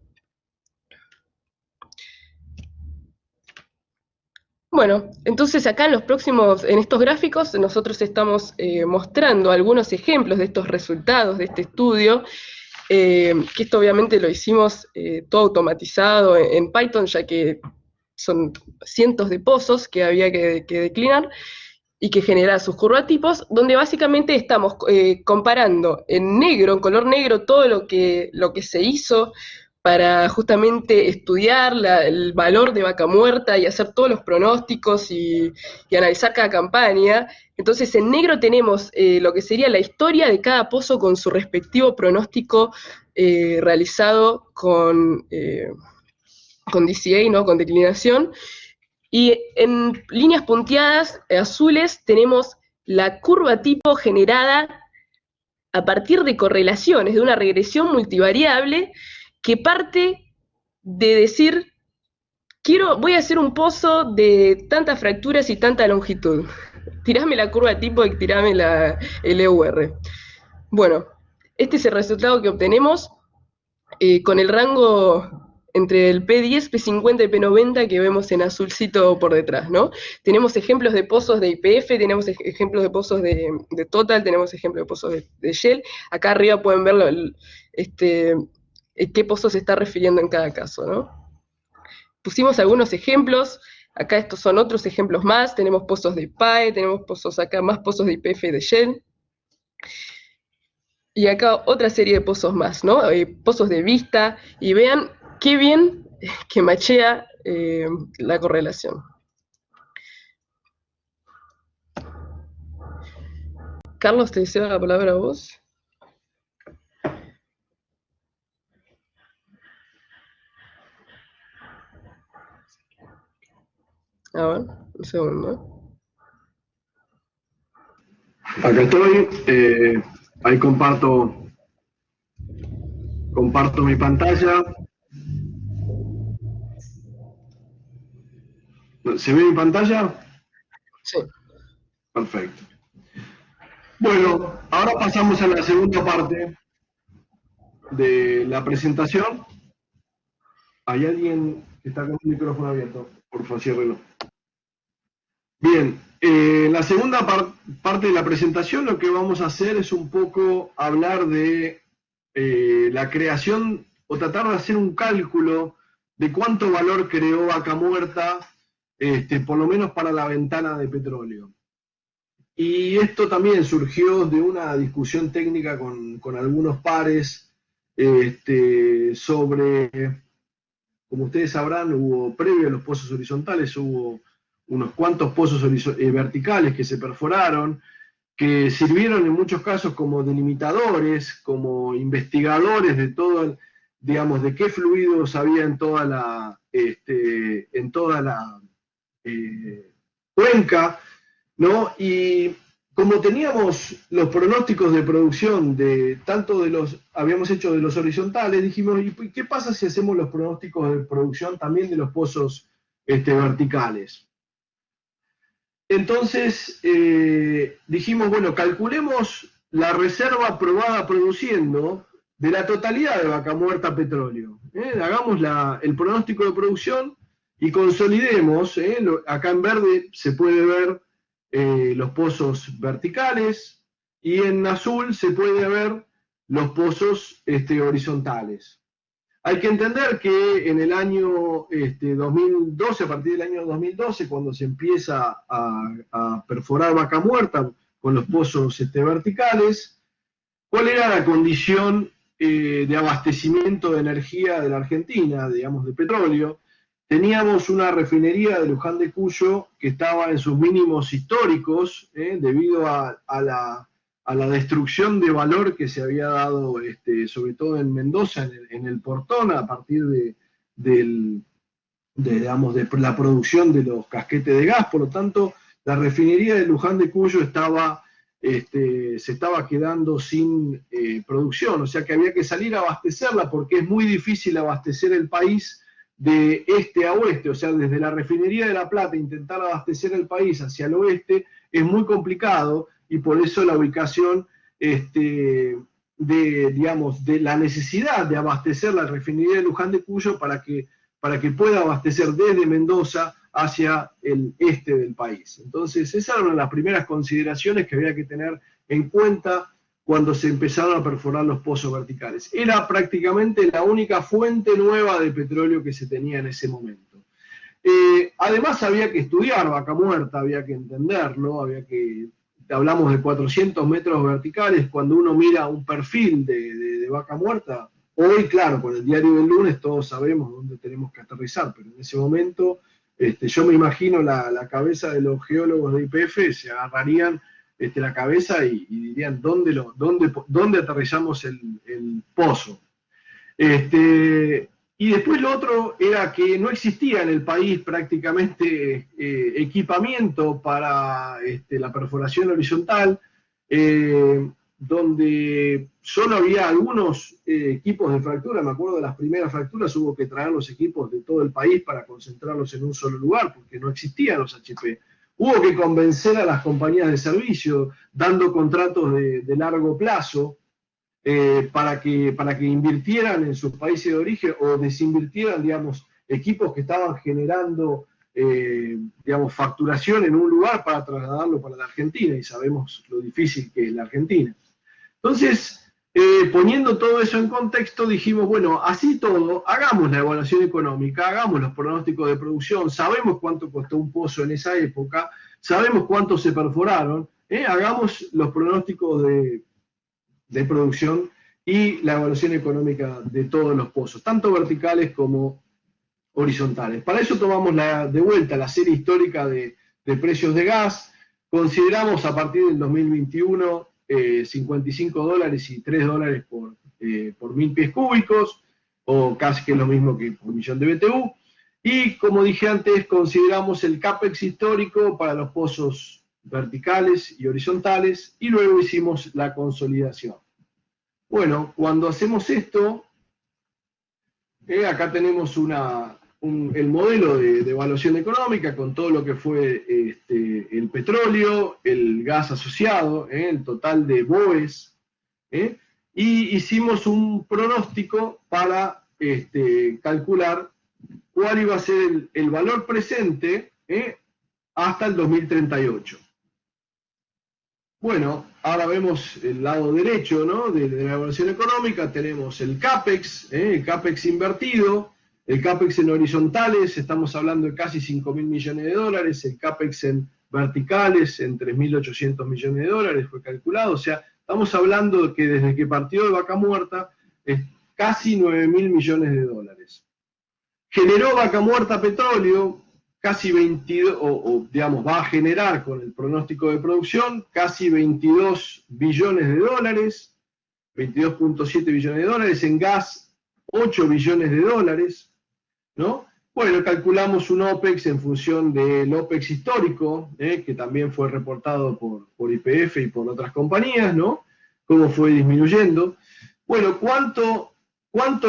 Bueno, entonces acá en estos gráficos, nosotros estamos mostrando algunos ejemplos de estos resultados de este estudio, que esto obviamente lo hicimos todo automatizado en Python, ya que son cientos de pozos que había que declinar y que generar sus curvatipos, donde básicamente estamos comparando en negro, en color negro, todo lo que se hizo para justamente estudiar el valor de vaca muerta y hacer todos los pronósticos y analizar cada campaña. Entonces en negro tenemos lo que sería la historia de cada pozo con su respectivo pronóstico realizado con DCA, ¿no? Con declinación. Y en líneas punteadas azules tenemos la curva tipo generada a partir de correlaciones, de una regresión multivariable que parte de decir, voy a hacer un pozo de tantas fracturas y tanta longitud. Tirame la curva tipo y tirame el EUR. Bueno, este es el resultado que obtenemos con el rango entre el P10, P50 y P90 que vemos en azulcito por detrás, ¿no? Tenemos ejemplos de pozos de IPF, tenemos ejemplos de pozos de Total, tenemos ejemplos de pozos de Shell. Acá arriba pueden ver qué pozo se está refiriendo en cada caso, ¿no? Pusimos algunos ejemplos, acá estos son otros ejemplos más, tenemos pozos de PAE, tenemos pozos acá, más pozos de YPF y de Shell, y acá otra serie de pozos más, ¿no? Pozos de vista, y vean qué bien que machea la correlación. Carlos, te deseo la palabra a vos. A ver, un segundo. Acá estoy, ahí comparto mi pantalla. ¿Se ve mi pantalla? Sí. Perfecto. Bueno, ahora pasamos a la segunda parte de la presentación. ¿Hay alguien que está con el micrófono abierto? Por favor, ciérrelo. Bien, la segunda parte de la presentación lo que vamos a hacer es un poco hablar de la creación o tratar de hacer un cálculo de cuánto valor creó Vaca Muerta, por lo menos para la ventana de petróleo. Y esto también surgió de una discusión técnica con algunos pares sobre, como ustedes sabrán, previo a los pozos horizontales, hubo unos cuantos pozos verticales que se perforaron, que sirvieron en muchos casos como delimitadores, como investigadores de todo, digamos, de qué fluidos había en toda la cuenca, ¿no? Y como teníamos los pronósticos de producción habíamos hecho de los horizontales, dijimos, ¿y qué pasa si hacemos los pronósticos de producción también de los pozos verticales? Entonces dijimos, bueno, calculemos la reserva probada produciendo de la totalidad de Vaca Muerta petróleo. Hagamos el pronóstico de producción y consolidemos. Acá en verde se puede ver los pozos verticales y en azul se puede ver los pozos horizontales. Hay que entender que en el año 2012, a partir del año 2012, cuando se empieza a perforar Vaca Muerta con los pozos verticales, ¿cuál era la condición de abastecimiento de energía de la Argentina, digamos, de petróleo? Teníamos una refinería de Luján de Cuyo que estaba en sus mínimos históricos debido a la destrucción de valor que se había dado, sobre todo en Mendoza, en el Portón, a partir de la producción de los casquetes de gas. Por lo tanto, la refinería de Luján de Cuyo se estaba quedando sin producción, o sea que había que salir a abastecerla porque es muy difícil abastecer el país de este a oeste, o sea, desde la refinería de La Plata intentar abastecer el país hacia el oeste es muy complicado, y por eso la ubicación de la necesidad de abastecer la refinería de Luján de Cuyo para que pueda abastecer desde Mendoza hacia el este del país. Entonces, esa era una de las primeras consideraciones que había que tener en cuenta cuando se empezaron a perforar los pozos verticales. Era prácticamente la única fuente nueva de petróleo que se tenía en ese momento. Además había que estudiar Vaca Muerta, había que entenderlo, hablamos de 400 metros verticales. Cuando uno mira un perfil de Vaca Muerta, hoy, claro, con el diario del lunes todos sabemos dónde tenemos que aterrizar, pero en ese momento yo me imagino la cabeza de los geólogos de YPF, se agarrarían la cabeza y dirían dónde aterrizamos el pozo. Y después lo otro era que no existía en el país prácticamente equipamiento para la perforación horizontal, donde solo había algunos equipos de fractura. Me acuerdo de las primeras fracturas, hubo que traer los equipos de todo el país para concentrarlos en un solo lugar, porque no existían los HP. Hubo que convencer a las compañías de servicio, dando contratos de largo plazo, para que invirtieran en sus países de origen o desinvirtieran, digamos, equipos que estaban generando, facturación en un lugar para trasladarlo para la Argentina, y sabemos lo difícil que es la Argentina. Entonces, Poniendo todo eso en contexto, dijimos, bueno, así todo, hagamos la evaluación económica, hagamos los pronósticos de producción, sabemos cuánto costó un pozo en esa época, sabemos cuánto se perforaron, hagamos los pronósticos de producción y la evaluación económica de todos los pozos, tanto verticales como horizontales. Para eso tomamos de vuelta la serie histórica de precios de gas, consideramos a partir del 2021 $55 y $3 por 1000 pies cúbicos, o casi que es lo mismo que por millón de BTU, y como dije antes, consideramos el CAPEX histórico para los pozos verticales y horizontales, y luego hicimos la consolidación. Bueno, cuando hacemos esto, acá tenemos el modelo de evaluación económica con todo lo que fue el petróleo, el gas asociado, el total de BOEs, y hicimos un pronóstico para calcular cuál iba a ser el valor presente hasta el 2038. Bueno, ahora vemos el lado derecho, ¿no?, de la evaluación económica. Tenemos el CAPEX invertido, el CAPEX en horizontales, estamos hablando de casi 5.000 millones de dólares, el CAPEX en verticales en 3.800 millones de dólares fue calculado, o sea, estamos hablando de que desde que partió de Vaca Muerta es casi 9.000 millones de dólares. Generó Vaca Muerta petróleo, casi 22, digamos, va a generar con el pronóstico de producción casi 22 billones de dólares, 22.7 billones de dólares, en gas 8 billones de dólares, ¿no? Bueno, calculamos un OPEX en función del OPEX histórico, que también fue reportado por YPF y por otras compañías, ¿no? Cómo fue disminuyendo. Bueno, ¿cuánto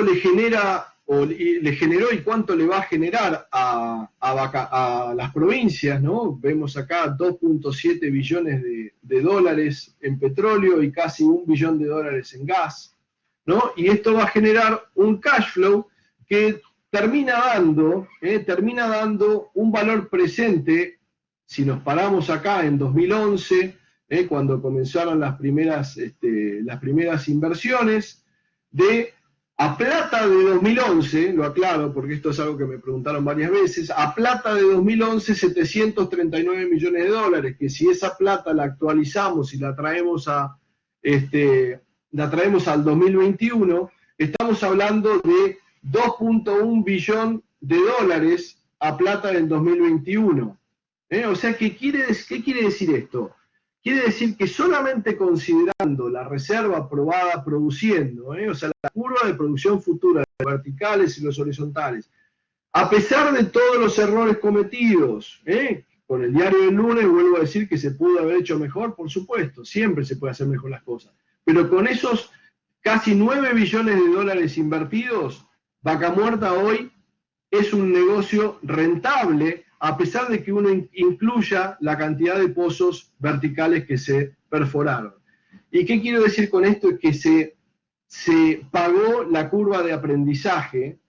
le genera o le generó y cuánto le va a generar a las provincias, ¿no? Vemos acá 2.7 billones de dólares en petróleo y casi 1 billón de dólares en gas, ¿no? Y esto va a generar un cash flow que termina dando un valor presente, si nos paramos acá en 2011, cuando comenzaron las primeras inversiones, a plata de 2011, lo aclaro porque esto es algo que me preguntaron varias veces, a plata de 2011 739 millones de dólares, que si esa plata la actualizamos y la traemos al 2021, estamos hablando de 2.1 billón de dólares a plata del 2021. O sea, ¿qué quiere decir esto? Quiere decir que solamente considerando la reserva aprobada produciendo, o sea, la curva de producción futura de los verticales y los horizontales, a pesar de todos los errores cometidos, con el diario del lunes vuelvo a decir que se pudo haber hecho mejor, por supuesto, siempre se puede hacer mejor las cosas, pero con esos casi 9 billones de dólares invertidos, Vaca Muerta hoy es un negocio rentable, a pesar de que uno incluya la cantidad de pozos verticales que se perforaron. ¿Y qué quiero decir con esto? Es que se pagó la curva de aprendizaje,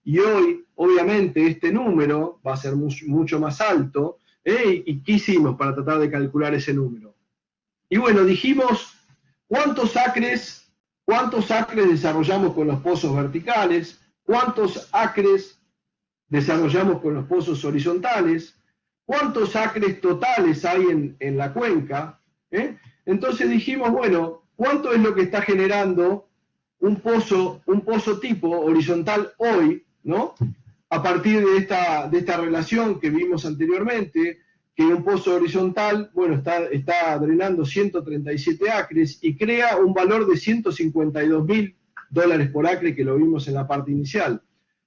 y hoy, obviamente, este número va a ser mucho más alto, ¿y qué hicimos para tratar de calcular ese número? Y bueno, dijimos, ¿cuántos acres desarrollamos con los pozos verticales? ¿Cuántos acres desarrollamos con los pozos horizontales? ¿Cuántos acres totales hay en la cuenca? Entonces dijimos, bueno, ¿cuánto es lo que está generando un pozo tipo horizontal hoy, ¿no? A partir de esta relación que vimos anteriormente, que un pozo horizontal, bueno, está drenando 137 acres y crea un valor de $152.000 por acre, que lo vimos en la parte inicial.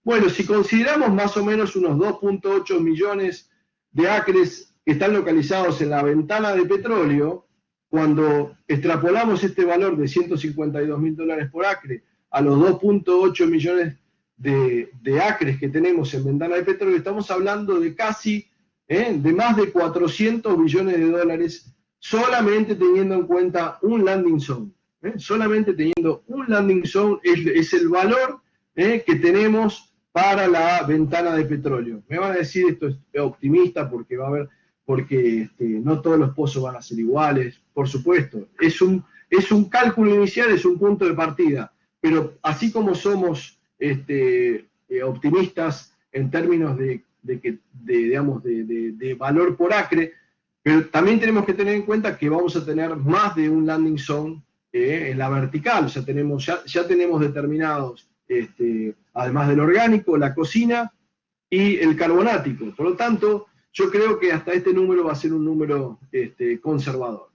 Bueno, si consideramos más o menos unos 2.8 millones de acres que están localizados en la ventana de petróleo, cuando extrapolamos este valor de $152.000 por acre a los 2.8 millones de acres que tenemos en ventana de petróleo, estamos hablando de de más de 400 billones de dólares, solamente teniendo en cuenta un landing zone. Solamente teniendo un landing zone es el valor que tenemos para la ventana de petróleo. Me van a decir esto es optimista porque va a haber porque no todos los pozos van a ser iguales, por supuesto. Es un cálculo inicial, es un punto de partida, pero así como somos optimistas en términos de valor por acre, pero también tenemos que tener en cuenta que vamos a tener más de un landing zone en la vertical, o sea, ya tenemos determinados, además del orgánico, la cocina y el carbonático. Por lo tanto, yo creo que hasta este número va a ser un número conservador.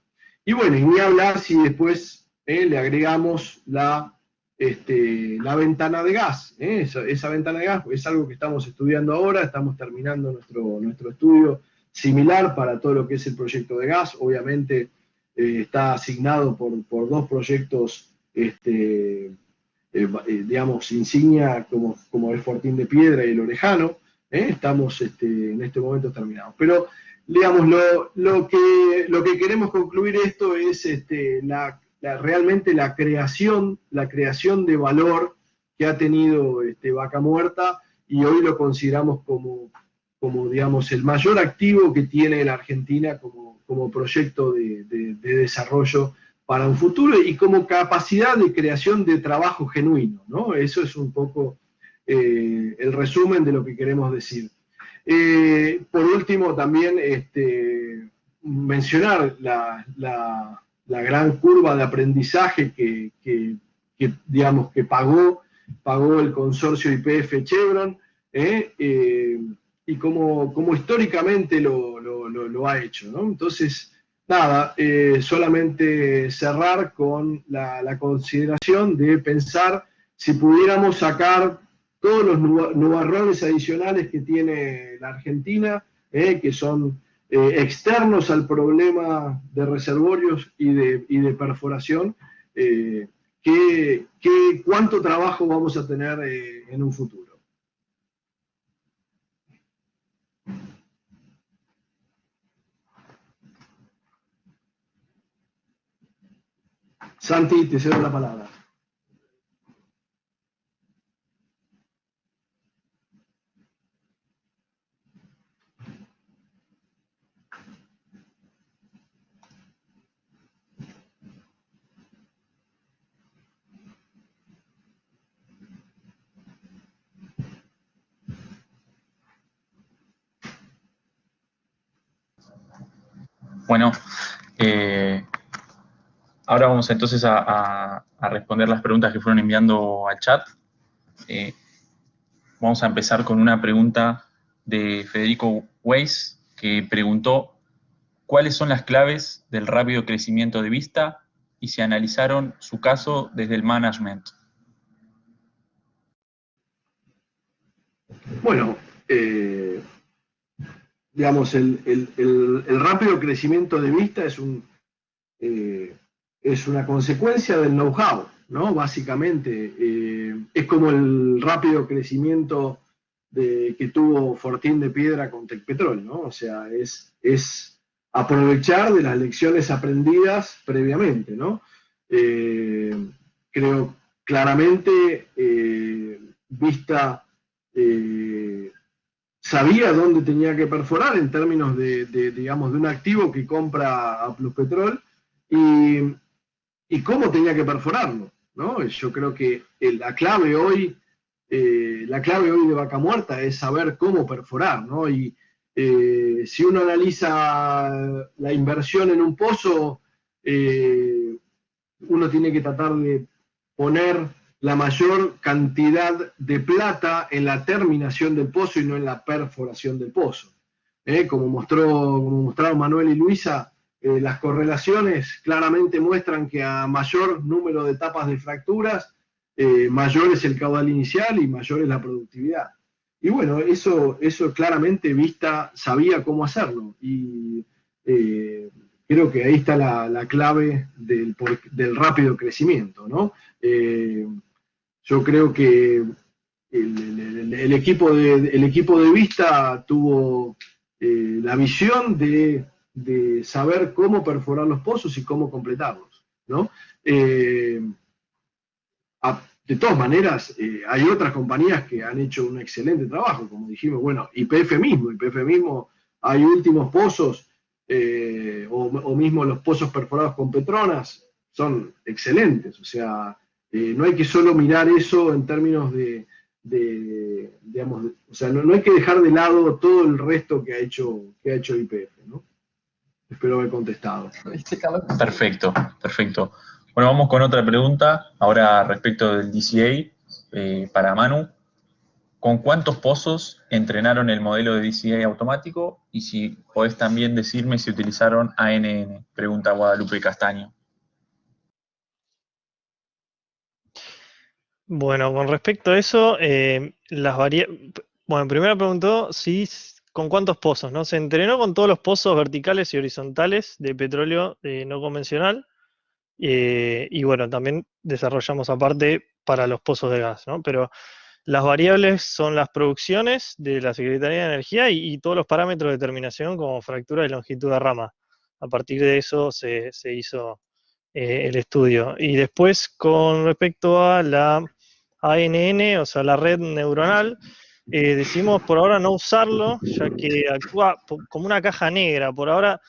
Y bueno, y ni hablar si después le agregamos la ventana de gas. Esa ventana de gas es algo que estamos estudiando ahora, estamos terminando nuestro estudio similar para todo lo que es el proyecto de gas. Obviamente está asignado por dos proyectos, digamos, insignia, como el Fortín de Piedra y el Orejano. Estamos en este momento terminados. Pero, digamos, lo que queremos concluir esto es realmente la creación de valor que ha tenido Vaca Muerta, y hoy lo consideramos como digamos, el mayor activo que tiene la Argentina como proyecto de desarrollo para un futuro y como capacidad de creación de trabajo genuino, ¿no? Eso es un poco el resumen de lo que queremos decir. Por último, también mencionar la gran curva de aprendizaje que digamos, que pagó el consorcio YPF Chevron, y como históricamente lo ha hecho, ¿no? Entonces, nada, solamente cerrar con la consideración de pensar si pudiéramos sacar todos los nubarrones adicionales que tiene la Argentina, que son externos al problema de reservorios y de perforación, ¿cuánto trabajo vamos a tener en un futuro? Santi, te cedo la palabra. Bueno, ahora vamos entonces a responder las preguntas que fueron enviando al chat. Vamos a empezar con una pregunta de Federico Weiss, que preguntó ¿cuáles son las claves del rápido crecimiento de Vista y si analizaron su caso desde el management? Bueno, digamos, el rápido crecimiento de Vista es una consecuencia del know-how, ¿no? Básicamente, es como el rápido crecimiento que tuvo Fortín de Piedra con Tecpetrol, ¿no? O sea, es aprovechar de las lecciones aprendidas previamente, ¿no? Creo claramente Vista sabía dónde tenía que perforar en términos digamos, de un activo que compra a Pluspetrol y cómo tenía que perforarlo, ¿no? Yo creo que la clave hoy de Vaca Muerta es saber cómo perforar, ¿no? Y si uno analiza la inversión en un pozo, uno tiene que tratar de poner la mayor cantidad de plata en la terminación del pozo y no en la perforación del pozo. Como mostraron Manuel y Luisa, las correlaciones claramente muestran que a mayor número de etapas de fracturas, mayor es el caudal inicial y mayor es la productividad. Y bueno, eso claramente Vista sabía cómo hacerlo. Y creo que ahí está la clave del rápido crecimiento, ¿no? Yo creo que el equipo de Vista tuvo la visión de saber cómo perforar los pozos y cómo completarlos, ¿no? De todas maneras, hay otras compañías que han hecho un excelente trabajo, como dijimos, bueno, YPF mismo hay últimos pozos, o mismo los pozos perforados con Petronas, son excelentes. O sea, no hay que solo mirar eso en términos digamos, o sea, no hay que dejar de lado todo el resto que ha hecho YPF, ¿no? Espero haber contestado. Perfecto, perfecto. Bueno, vamos con otra pregunta, ahora respecto del DCA, para Manu. ¿Con cuántos pozos entrenaron el modelo de DCA automático? Y si podés también decirme si utilizaron ANN, pregunta Guadalupe Castaño. Bueno, con respecto a eso, bueno, primero preguntó con cuántos pozos, ¿no? Se entrenó con todos los pozos verticales y horizontales de petróleo no convencional, y bueno, también desarrollamos aparte para los pozos de gas, ¿no? Pero las variables son las producciones de la Secretaría de Energía y todos los parámetros de determinación como fractura y longitud de rama. A partir de eso se hizo el estudio. Y después, con respecto a la ANN, o sea, la red neuronal, decidimos por ahora no usarlo, ya que actúa como una caja negra. Por ahora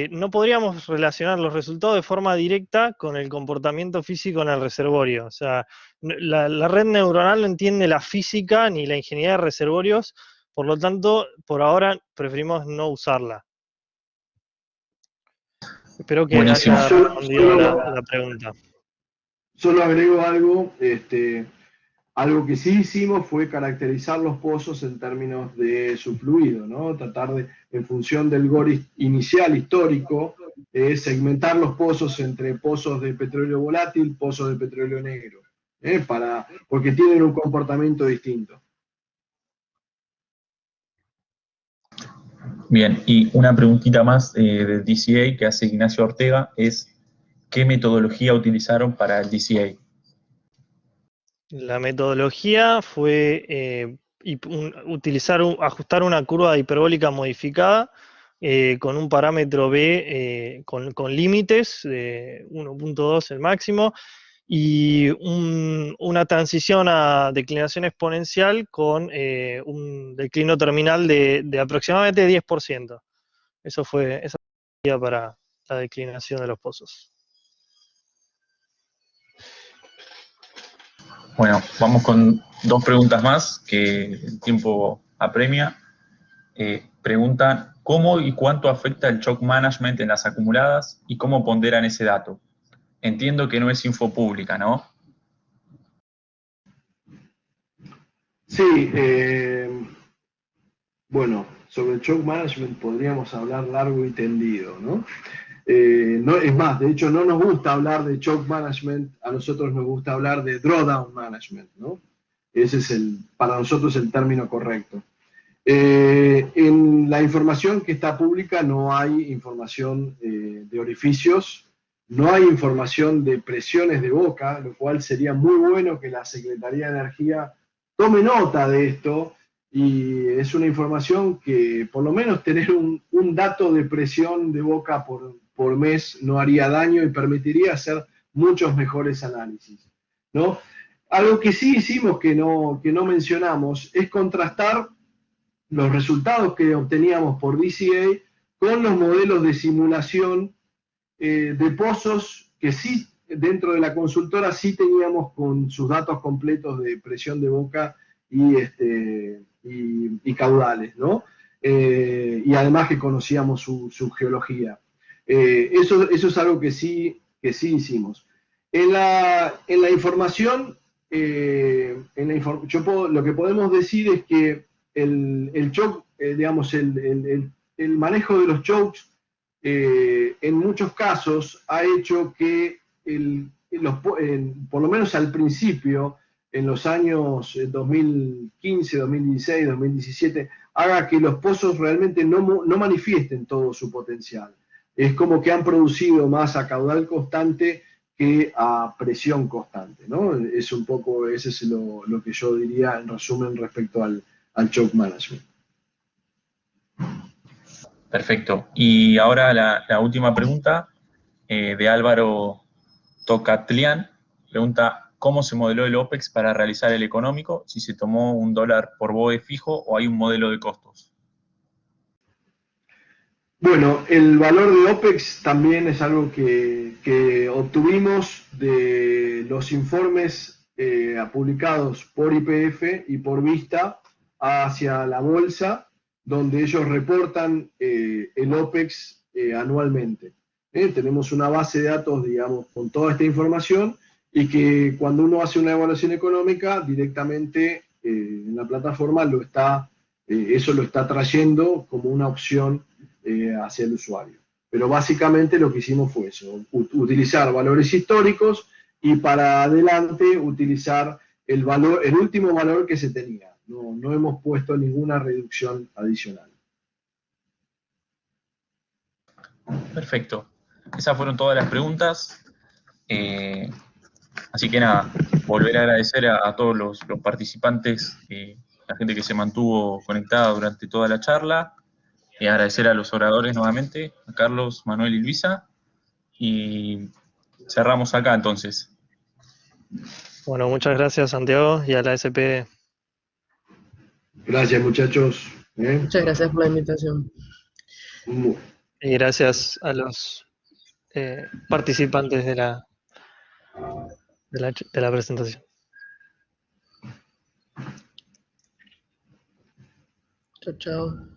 no podríamos relacionar los resultados de forma directa con el comportamiento físico en el reservorio. O sea, la red neuronal no entiende la física ni la ingeniería de reservorios, por lo tanto, por ahora preferimos no usarla. Espero que haya respondido la pregunta. Solo agrego algo, algo que sí hicimos fue caracterizar los pozos en términos de su fluido, ¿no? Tratar de, en función del GOR inicial histórico, segmentar los pozos entre pozos de petróleo volátil, pozos de petróleo negro, porque tienen un comportamiento distinto. Bien, y una preguntita más del DCA que hace Ignacio Ortega es, ¿qué metodología utilizaron para el DCA? La metodología fue ajustar una curva hiperbólica modificada con un parámetro B con límites de 1.2 el máximo y una transición a declinación exponencial con un declino terminal de aproximadamente 10%. Esa fue para la declinación de los pozos. Bueno, vamos con dos preguntas más que el tiempo apremia. Preguntan, ¿cómo y cuánto afecta el shock management en las acumuladas y cómo ponderan ese dato? Entiendo que no es info pública, ¿no? Sí, bueno, sobre el shock management podríamos hablar largo y tendido, ¿no? Es más, de hecho no nos gusta hablar de shock management, a nosotros nos gusta hablar de drawdown management, ¿no? Ese es para nosotros el término correcto. En la información que está pública no hay información de orificios, no hay información de presiones de boca, lo cual sería muy bueno que la Secretaría de Energía tome nota de esto, y es una información que por lo menos tener un dato de presión de boca por mes no haría daño y permitiría hacer muchos mejores análisis, ¿no? Algo que sí hicimos que no mencionamos es contrastar los resultados que obteníamos por DCA con los modelos de simulación de pozos que sí, dentro de la consultora sí teníamos con sus datos completos de presión de boca y caudales, ¿no? Y además que conocíamos su geología. Eso es algo que sí hicimos. En la información, lo que podemos decir es que el choke, digamos, el manejo de los chokes, en muchos casos ha hecho que, por lo menos al principio, en los años 2015, 2016, 2017, haga que los pozos realmente no manifiesten todo su potencial. Es como que han producido más a caudal constante que a presión constante, ¿no? Es un poco, ese es lo que yo diría en resumen respecto al choke management. Perfecto. Y ahora la última pregunta de Álvaro Tocatlián. Pregunta, ¿cómo se modeló el OPEX para realizar el económico? Si se tomó $1 por BOE fijo o hay un modelo de costos. Bueno, el valor de OPEX también es algo que obtuvimos de los informes publicados por YPF y por Vista hacia la bolsa, donde ellos reportan el OPEX anualmente. Tenemos una base de datos, digamos, con toda esta información y que cuando uno hace una evaluación económica, directamente en la plataforma eso lo está trayendo como una opción hacia el usuario. Pero básicamente lo que hicimos fue eso, utilizar valores históricos y para adelante utilizar el último valor que se tenía. No hemos puesto ninguna reducción adicional. Perfecto. Esas fueron todas las preguntas. Así que nada, volver a agradecer a todos los participantes, la gente que se mantuvo conectada durante toda la charla, y agradecer a los oradores nuevamente, a Carlos, Manuel y Luisa, y cerramos acá entonces. Bueno, muchas gracias Santiago y a la SP. Gracias muchachos. Muchas gracias por la invitación. Y gracias a los participantes de la presentación. Chao, chao.